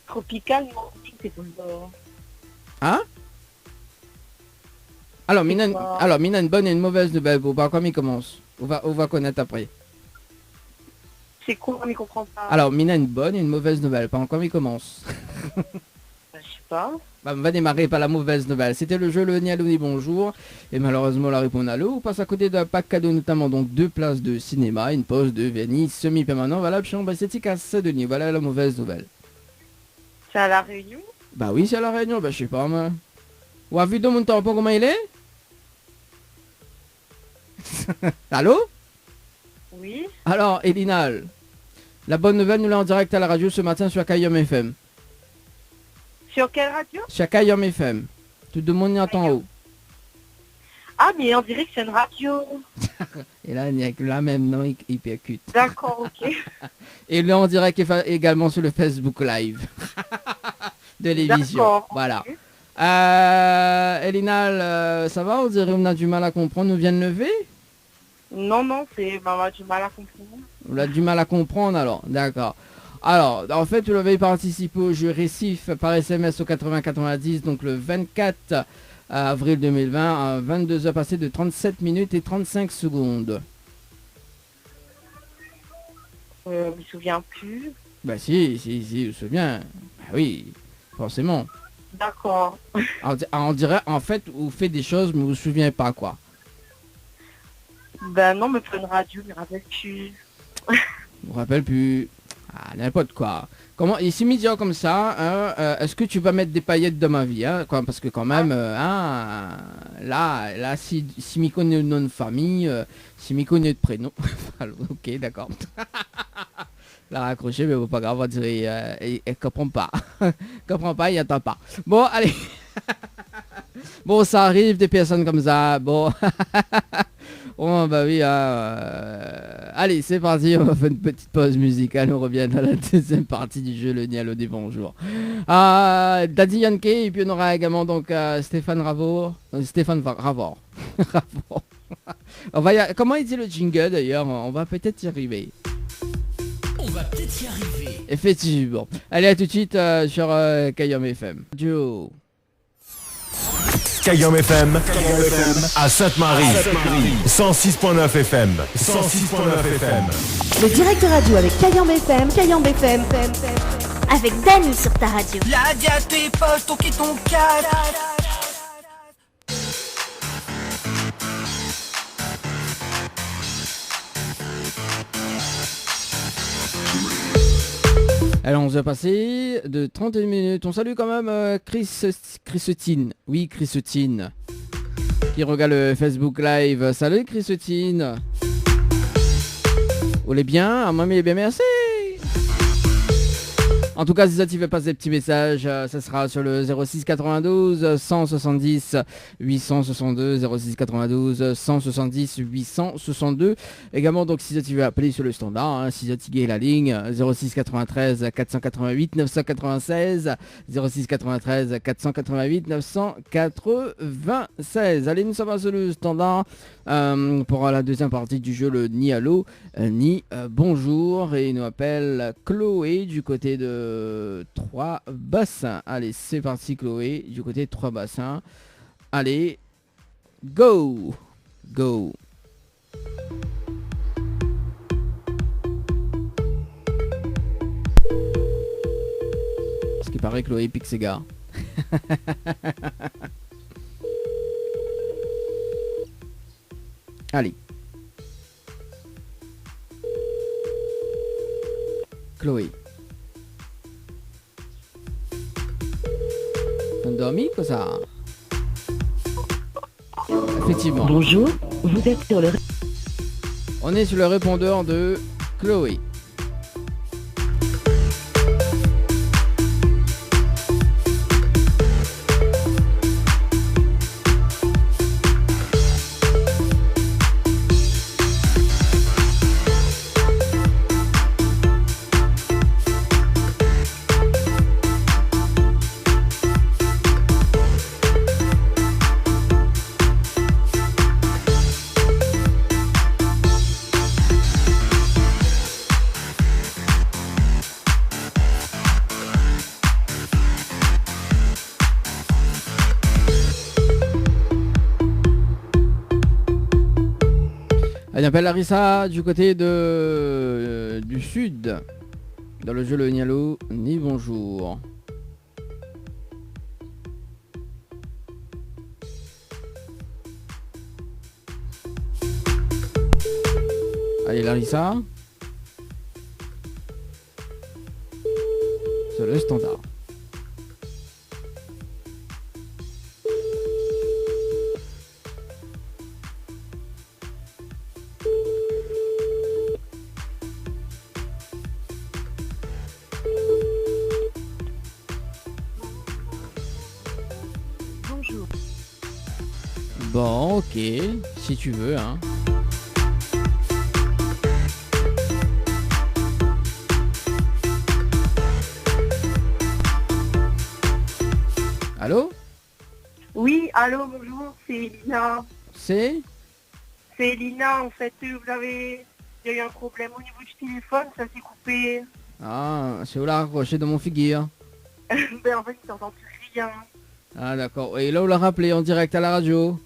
Tropical Morning, c'est tout le bord. Hein? Alors, Mina, une bonne et une mauvaise nouvelle. Bon, bah, comme il commence. On va connaître après. C'est quoi, mais comprends pas. Alors, Mina, une bonne et une mauvaise nouvelle. Pas encore, il commence. Je sais pas. Bah, on va démarrer par la mauvaise nouvelle. C'était le jeu Le Nialo dit bonjour. Et malheureusement, la réponse à l'eau. On passe à côté d'un pack cadeau, notamment donc 2 places de cinéma, une pause de vernis semi-permanent valable chez Chambre Esthétique à Saint-Denis. Voilà la mauvaise nouvelle. C'est à la Réunion? Bah oui, c'est à la Réunion. Bah, je sais pas, moi. Ou a vu de mon temps, comment il est? Allô? Oui. Alors, Elinal, la bonne nouvelle, nous l'avons en direct à la radio ce matin sur KIM FM. Sur quelle radio? Sur Kayom FM. Tout le monde y entend haut. Ah, mais on dirait que c'est une radio. Et là, il y a que la même nom, il percute. D'accord, ok. Et là, on dirait qu'il est également sur le Facebook Live de l'émission. D'accord. Voilà. Elinal, ça va? On dirait qu'on a du mal à comprendre. On vient de lever? Non, c'est on a du mal à comprendre. On a du mal à comprendre alors. D'accord. Alors, en fait, vous l'avez participé au jeu Récif par SMS au 80-90, donc le 24 avril 2020, à 22h passées de 37 minutes et 35 secondes. Je me souviens plus. Bah si, je me souviens. Bah oui, forcément. D'accord. On dirait, en fait, vous faites des choses, mais vous vous souvenez pas, quoi. Ben non, mais pour une radio, je me rappelle plus. Je me rappelle plus. Ah, n'importe quoi. Comment, ici, média comme ça, hein, est-ce que tu vas mettre des paillettes dans ma vie, hein, quoi, parce que quand même, là, si m'y connaît le nom de famille, si m'y connaît le prénom, ok, d'accord. Là, accroché, mais pas grave, on dirait, elle comprend pas. Comprend pas, il attend pas. Bon, allez. Bon, ça arrive, des personnes comme ça, bon. Oh, bah oui, allez, c'est parti, on va faire une petite pause musicale, on revient à la deuxième partie du jeu, le Nialo des bonjours. Daddy Yankee, et puis on aura également donc Stéphane Ravor. Ravor. Comment il dit le jingle d'ailleurs? On va peut-être y arriver. Effectivement. Allez, à tout de suite sur Kayom FM. Duo. Kayom FM à Sainte-Marie. 106.9 FM. 106.9 FM. Le direct radio avec Kayom FM. Avec Dany sur ta radio. La dia tes poches, ton qui ton cadre. Alors, on va passer de 31 minutes. On salue quand même Christine. Oui, Christine. Qui regarde le Facebook Live. Salut Christine. Vous allez bien? Ah, mamie, bien merci. En tout cas, si ça tu veux passer des petits messages, ça sera sur le 06 92 170 862, 06 92 170 862. Également, donc, si tu veux appeler sur le standard, hein, si tu as la ligne, 06 93 488 996, 06 93 488 996. Allez, nous sommes sur le standard pour la deuxième partie du jeu, le ni allô, ni bonjour. Et il nous appelle Chloé du côté de Trois-Bassins. Allez, c'est parti Chloé, du côté de Trois-Bassins. Allez, go. Ce qui paraît Chloé pique ses gars. Allez. Chloé. Endormi, quoi ça? Effectivement. Bonjour, vous êtes sur le... On est sur le répondeur de Chloé. Elle appelle Larissa du côté du sud. Dans le jeu le ni allô, ni bonjour. Allez Larissa. C'est le standard. Ok, si tu veux, hein. Allô? Oui, allô, bonjour, c'est Lina. C'est Lina, en fait, il y a eu un problème au niveau du téléphone, ça s'est coupé. Ah, c'est où la raccroché de mon figure. Ben en fait, il n'entend plus rien. Ah d'accord. Et là, on l'a rappelé en direct à la radio.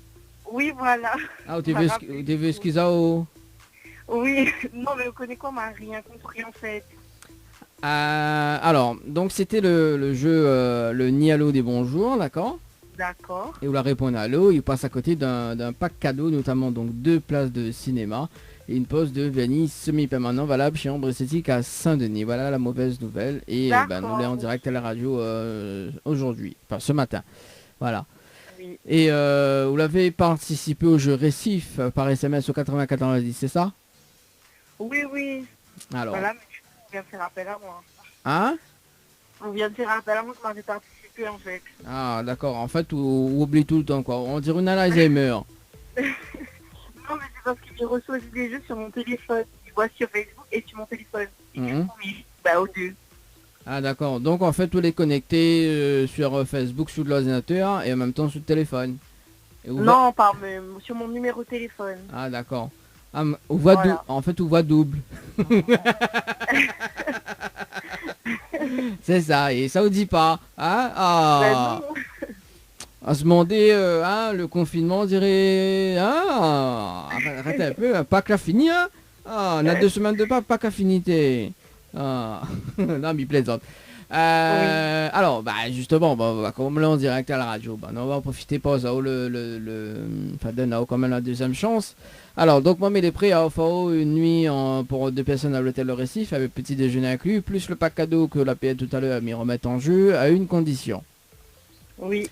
Oui, voilà. Ah, tu veux excuser au... Oui, non, mais vous connaissez quoi, on m'a rien compris, en fait. Alors, donc c'était le jeu, le Ni Allo des bonjours, d'accord? D'accord. Et où la répondre à l'eau, il passe à côté d'un pack cadeau, notamment donc 2 places de cinéma et une pause de vernis semi-permanent valable chez Ambre Esthétique à Saint-Denis. Voilà la mauvaise nouvelle. Et nous l'est en direct à la radio aujourd'hui, enfin ce matin. Voilà. Oui. Et vous l'avez participé au jeu Récif par SMS au 9410, c'est ça? Oui, oui. Alors. Voilà, mais du coup, on vient de faire appel à moi. Hein? On vient de faire appel à moi que m'avait participé, en fait. Ah d'accord, en fait, on oublie tout le temps quoi. On dirait une Alzheimer. Non, mais c'est parce que je reçois des jeux sur mon téléphone. Je vois sur Facebook et sur mon téléphone. Et du coup, oui, bah aux deux. Ah d'accord, donc en fait, vous les connectez sur Facebook, sur l'ordinateur et en même temps sur le téléphone. Et non, sur mon numéro de téléphone. Ah d'accord. Ah, on voit voilà. En fait, on voit double. C'est ça, et ça vous dit pas. Hein? Ah. À se demander, le confinement, on dirait... arrêtez un peu, pas qu'à finir. Ah, on a 2 semaines de pas qu'à finité. Ah. Non, mais plaisante. Oui. Alors, justement, comme là en direct à la radio, on va en profiter pour ça, donner quand même la deuxième chance. Alors, donc moi, il est prêt à offrir une nuit pour 2 personnes à l'hôtel Le Récif, avec petit déjeuner inclus, plus le pack cadeau que la PL tout à l'heure m'y remettre en jeu, à une condition. Oui.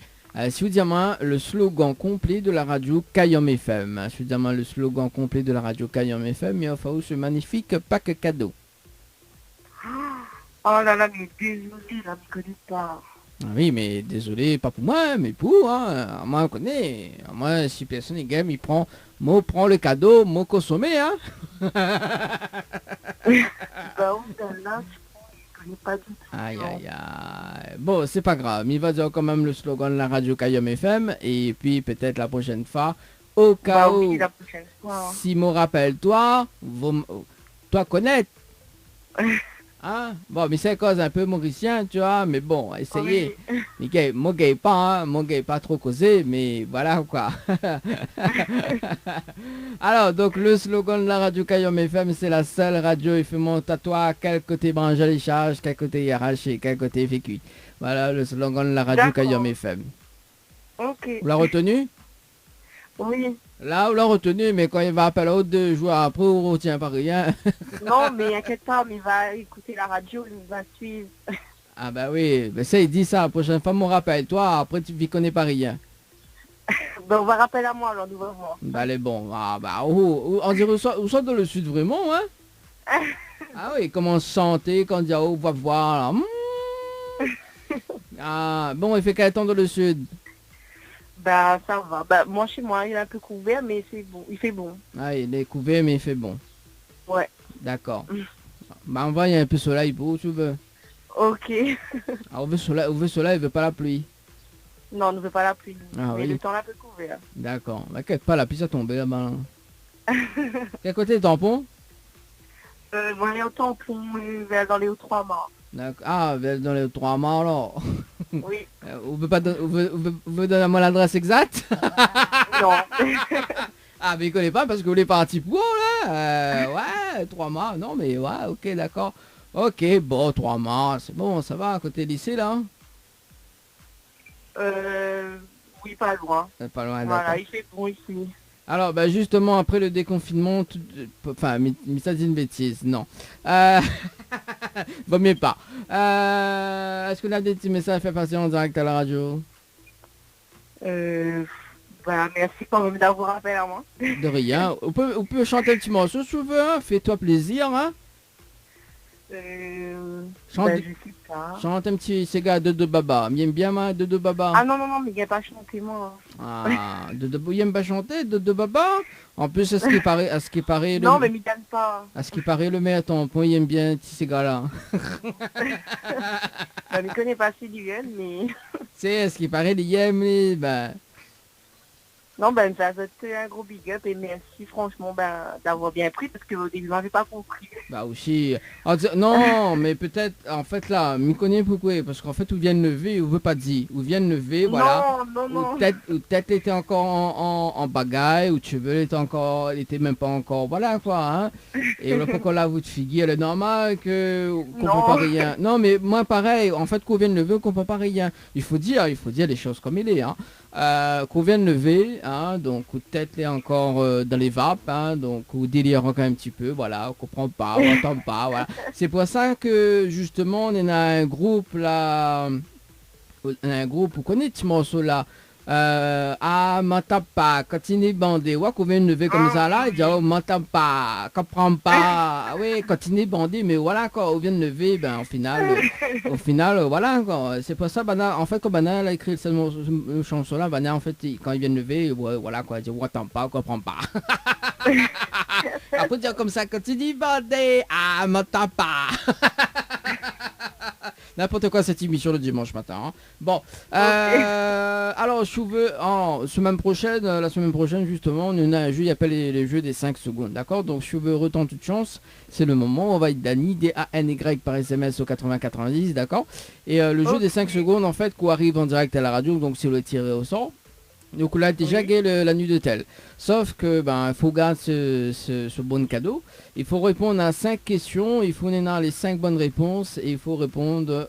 Si vous dites moi le slogan complet de la radio Kayom FM. Si vous dites moi le slogan complet de la radio Kayom FM, il offre ce magnifique pack cadeau. Oh là là, mais désolé, là, je ne connais pas. Oui, mais désolé, pas pour moi, mais pour, moi, on connaît. Moi, si personne est game, prend le cadeau, moi, consommer, hein. Là, je connais pas du tout. Aïe. Bon, c'est pas grave, il va dire quand même le slogan de la radio Kayom FM, et puis peut-être la prochaine fois, au cas où, oui, la prochaine fois, hein. Si me rappelle-toi, toi connaître. Hein? Bon, mais c'est cause un peu mauricien, tu vois, mais bon, essayez. Oui. Mon gay pas trop causé, mais voilà quoi. Alors, donc le slogan de la radio Kayom FM, c'est la seule radio FM à toi, quel côté branche les charges, quel côté arraché, quel côté fait cuit. Voilà le slogan de la radio Kayom FM. Ok. Vous l'avez retenu? Oui. Là, on l'a retenu, mais quand il va appeler l'autre 2 jours après, on ne retient pas rien. Non, mais inquiète pas, mais il va écouter la radio, il va suivre. Ah bah oui, mais ça, il dit ça, la prochaine fois, mon rappelle-toi, après tu ne connais pas rien. On va rappeler à moi, alors, nous allons voir. Elle est bon. On dirait où ça dans le sud, vraiment, hein? Ah oui, comment chanter quand on dit, on va voir, là. Ah, bon, il fait quel temps dans le sud? Ça va. Moi, chez moi, il est un peu couvert, mais c'est bon. Il fait bon. Ah, il est couvert, mais il fait bon. Ouais. D'accord. On va, il y a un peu de soleil pour où tu veux. Ok. On veut soleil, il veut pas la pluie. Non, on ne veut pas la pluie. Ah, mais oui. le temps est un peu couvert. D'accord. T'inquiète pas, la pluie, ça tombe là-bas. Quel côté tampon? On est au tampon, dans les Hauts-Trois Mâts. Ah, dans les 3 mois alors. Oui. Vous pouvez donner à moi l'adresse exacte? Non. Ah, mais il connaît pas parce que vous l'êtes parti pour là. Ouais, 3 mois. Non, mais ouais, ok, d'accord. Ok, bon, 3 mois, c'est bon, ça va à côté lycée là? Oui, pas loin. Pas loin, voilà, d'accord. Il fait bon ici. Alors, justement, après le déconfinement, mais ça dit une bêtise, non. Vaut mieux pas. Est-ce qu'on a des petits messages à faire passer en direct à la radio? Merci quand même d'avoir appelé à moi. De rien. On peut chanter un petit morceau si tu veux, hein? Fais-toi plaisir, hein? Chante, je sais pas. chante un petit Sega de Baba. Bien ma de Baba. Ah non, mais il n'y a pas chanté, moi. Ah, il aime pas chanter de Baba. En plus, à ce qui paraît, Non, mais il donne pas. à ce qui paraît, le maître, ton point, il aime bien petit Sega là. Je ne connais pas assez du Gun, mais... C'est à ce qui paraît, il aime les, ben, Non, ça te un gros big up et merci franchement d'avoir bien pris parce qu'au début, je n'avais pas compris. bah aussi. Non, mais peut-être, en fait là, m'y connais pourquoi, parce qu'en fait, où vient lever, ou veut pas dire, où vient lever, voilà. Non. Ou peut-être était encore en bagaille, ou tu veux, il était même pas encore, voilà quoi, hein. Et là, pourquoi là, vous te figuiez, c'est normal qu'on comprend pas rien. Non, mais moi pareil, en fait, qu'on vienne lever, on comprend pas rien. Il faut dire les choses comme il est, hein. Qu'on vient de lever, hein, donc peut-être est encore dans les vapes, hein, donc ou délire encore un petit peu, voilà, on comprend pas, on entend pas, voilà. C'est pour ça que justement on a un groupe là, vous connaissez ce morceau là, m'entend pas, continue bandé, ouais, qu'on vient de lever comme ça là, il dit oh m'entend pas, comprend pas, oui, continue bandé, mais voilà quoi, on vient de lever, ben au final, voilà quoi, c'est pour ça, en fait quand Bana a écrit cette chanson là, Bana en fait quand il vient de lever, ouais, voilà quoi, il dit m'entend pas, comprend pas. Après dire comme ça, continue bandé, m'entend pas. N'importe quoi cette émission le dimanche matin. Hein. Bon, alors je veux la semaine prochaine justement, on a un jeu qui appelle les jeux des 5 secondes, d'accord? Donc je veux autant toute chance, c'est le moment, on va être Dany, D-A-N-Y par SMS au 80-90, d'accord? Et le jeu des 5 secondes en fait, qu'on arrive en direct à la radio, donc c'est le tiré au sort. Donc là déjà gagné la nuit de tel. Sauf que il faut garder ce bon cadeau. Il faut répondre à 5 questions, il faut donner les 5 bonnes réponses et il faut répondre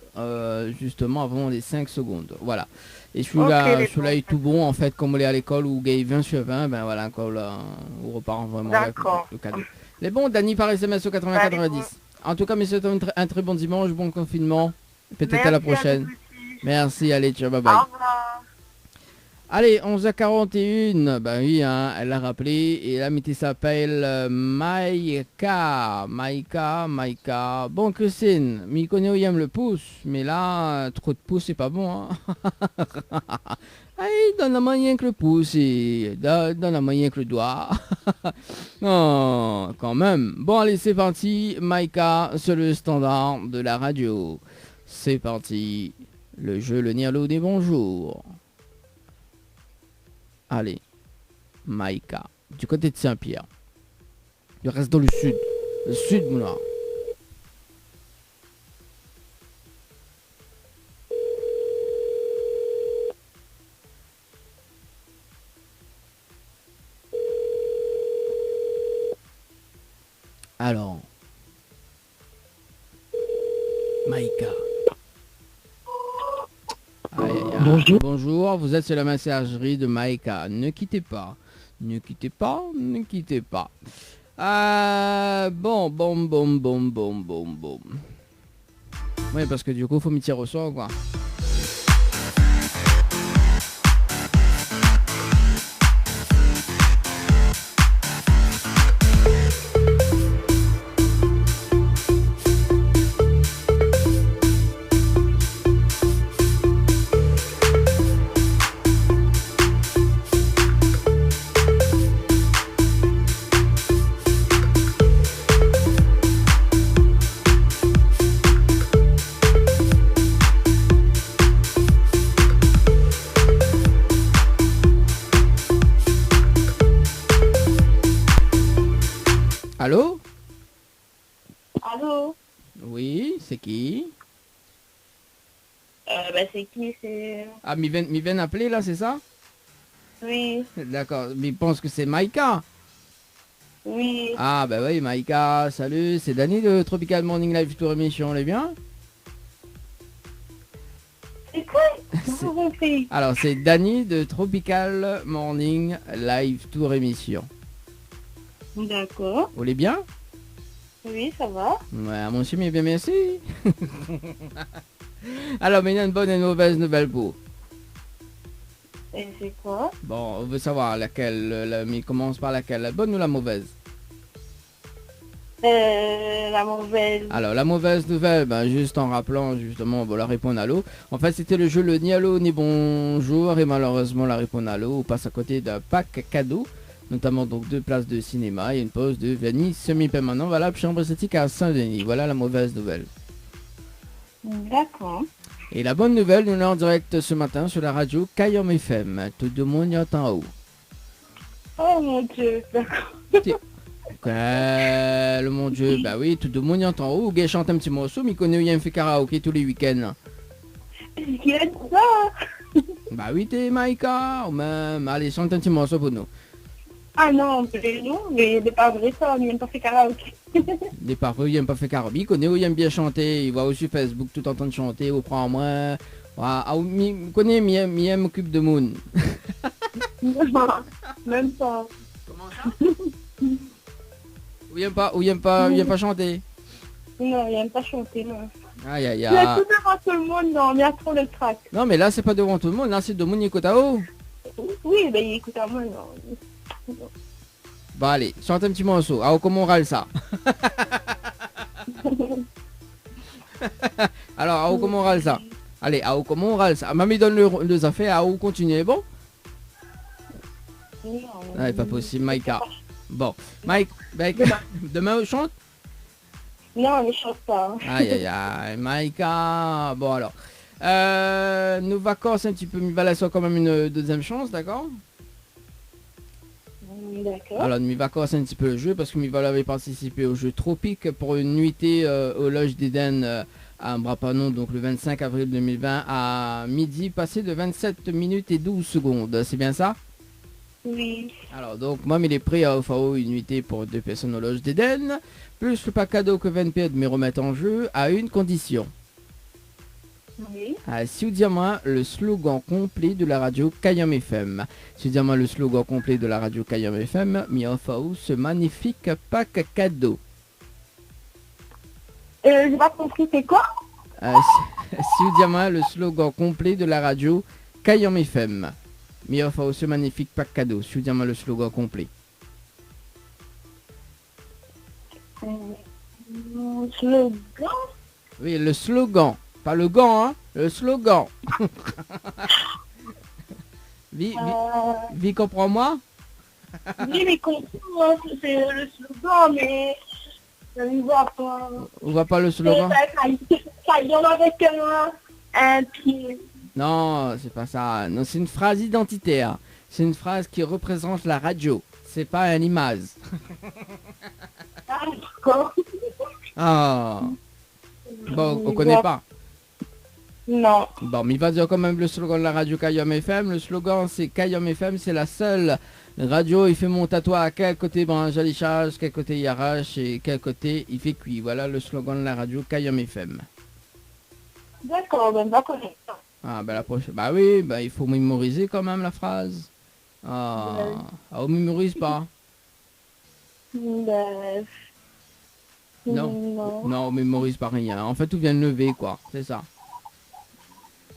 justement avant les 5 secondes. Voilà. Et celui-là est tout bon en fait, comme on est à l'école où gagne 20 sur 20, voilà, quand on repart vraiment avec le cadeau. Les bons, Dany par SMS au 80-90. En tout cas, messieurs, un très bon dimanche, bon confinement. Peut-être à la prochaine. Merci, allez, ciao, bye bye. Au revoir. Allez, 11h41, bah oui, hein, elle l'a rappelé, et l'amitié s'appelle Maïka. Bon, Christine, m'y connaît où il aime le pouce, mais là, trop de pouce, c'est pas bon, hein. Allez, donne la moyen que le pouce, et donne la moyen que le doigt. Non, quand même. Bon, allez, c'est parti, Maïka, sur le standard de la radio. C'est parti, le jeu, le Nirlo des bonjours. Allez, Maïka, du côté de Saint-Pierre. Il reste dans le sud. Le sud, moulin. Alors, Maïka. Bonjour. Bonjour, vous êtes sur la messagerie de Maïka. Ne quittez pas. Ne quittez pas. Bon. Oui, parce que du coup, faut m'y tirer au sort, quoi. Allô? Allô? Oui, c'est qui? C'est qui? C'est... Ah, m'y viennent appeler là, c'est ça? Oui. D'accord, mais il pense que c'est Maïka. Oui. Ah, bah oui, Maïka, salut, c'est Dany de Tropical Morning Live Tour Émission, on est bien? C'est quoi? J'ai compris. Alors, c'est Dany de Tropical Morning Live Tour Émission. D'accord. Vous allez bien? Oui, ça va. Ouais, mon chien, bien merci. Alors, mais il y a une bonne et une mauvaise nouvelle pour. Et c'est quoi? Bon, on veut savoir laquelle, mais commence par laquelle, la bonne ou la mauvaise? La mauvaise. Alors la mauvaise nouvelle, juste en rappelant justement la réponse à l'eau. En fait c'était le jeu le ni allô ni bonjour et malheureusement la réponse à l'eau passe à côté d'un pack cadeau. Notamment donc 2 places de cinéma et une pause de vanille semi-permanent valable chambre esthétique à Saint-Denis. Voilà la mauvaise nouvelle. D'accord. Et la bonne nouvelle, nous sommes en direct ce matin sur la radio Kayom FM. Tout le monde y entend en haut. Oh mon Dieu, d'accord. Mon Dieu, bah oui, tout le monde y entend en haut. Gay chante un petit morceau, mais il connaît bien fait karaoké tous les week-ends. Qui est ça? Bah oui, t'es Maïka, ou même, allez, chante un petit morceau pour nous. Ah non, mais il n'est pas vrai ça, il n'aime pas fait karaoké. Les parents, il n'aime pas fait karaoké, il connaît où il aime bien chanter, il voit aussi Facebook tout en train de chanter, ou prend moi. Il connaît, il aime occupe de Moon. Non, même pas. Comment ça? Ou il aime pas chanter? Non, il n'aime pas chanter, non. Aïe aïe Il y a aïe. tout devant tout le monde, non, mais il y a trop le track. Non mais là c'est pas devant tout le monde, là c'est de Moon écoute à haut. Oui, ben il écoute à moi, non. Bon allez, chante un petit morceau. Ah, comment on râle ça? Alors, ah, comment on râle ça? Allez, ah, comment on râle ça? Mamie donne les affaires, ah, où continuer, bon? Non, Ah, pas possible, Maïka. Bon, Mike, demain on chante? non, ne chante pas. Aïe aïe aïe, Maïka. Bon alors, nos vacances un petit peu, il va laisser quand même une deuxième chance, d'accord? D'accord. Alors, nous va commencer un petit peu le jeu parce que Mival avait participé au jeu Tropique pour une nuitée au Loge d'Éden à Mbrapanon, donc le 25 avril 2020 à midi, passé de 27 minutes et 12 secondes. C'est bien ça? Oui. Alors, donc, moi, il est prêt à offrir une nuitée pour 2 personnes au Loge d'Éden, plus le pas cadeau que 20 de me remettre en jeu à une condition. Oui. Si vous dites moi le slogan complet de la radio Kayom FM. Si vous dites moi le slogan complet de la radio Kayom FM, mi offre ce magnifique pack cadeau. J'ai pas compris, c'est quoi? Si vous dites moi le slogan complet de la radio Kayom FM, mi offre ce magnifique pack cadeau. Si vous dites moi le slogan complet. Slogan? Oui, le slogan. Pas le gant, hein, le slogan. Vie, comprends-moi? Oui, mais comprends, c'est le slogan, mais je ne vois pas. On voit pas le slogan? Ça y en avec un pied. Non, c'est pas ça. Non, c'est une phrase identitaire. C'est une phrase qui représente la radio. C'est pas une image. Ah, d'accord. Ah. Bon, on connaît pas. Non. Bon, mais il va dire quand même le slogan de la radio Kayom FM. Le slogan, c'est Kayom FM, c'est la seule radio. Il fait monter à toi à quel côté branche les charges, quel côté il arrache et quel côté il fait cuit. Voilà le slogan de la radio Kayom FM. D'accord, ben pas connaître. Ah, ben la prochaine. Bah oui, bah il faut mémoriser quand même la phrase. Ah, on mémorise pas. Ben... Non, on mémorise pas rien. En fait, tout vient de lever, quoi. C'est ça.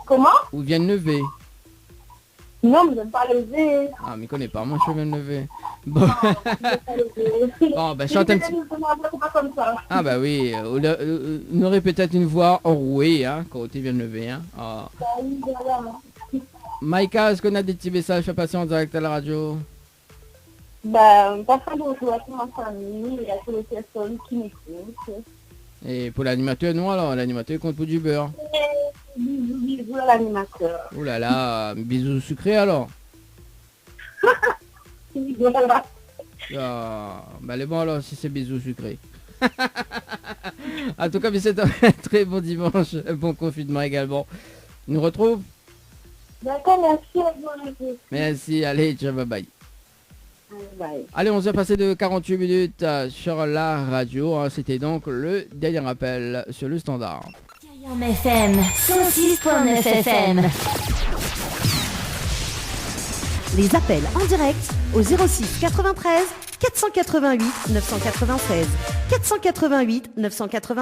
Comment? Ou vient de lever. Non, mais je ne pas lever. Ah, mais connais pas, moi je viens de lever. Bon, bon ben chante un petit... Ah bah oui, on aurait peut-être une voix enrouée, hein, quand tu viens de lever, hein. Oh. Maïka, est-ce qu'on a des petits messages à passer en direct à la radio? Ben, pas très bonjour à toute ma famille et à toutes les personnes qui m'écoutent. Et pour l'animateur, non alors, l'animateur compte pour du beurre. Bisous à l'animateur. Oh là là, bisous sucrés alors. Voilà. Ah, bah les bon alors si c'est bisous sucrés. En tout cas, c'est un très bon dimanche, bon confinement également. On nous retrouve. D'accord, merci à vous. Merci, allez, ciao, bye bye. Bye. Allez, on s'est passé de 48 minutes sur la radio. Hein, c'était donc le dernier appel sur le standard. Kayom FM, 106.9 FM. Les appels en direct au 06 93 488 996 488 996.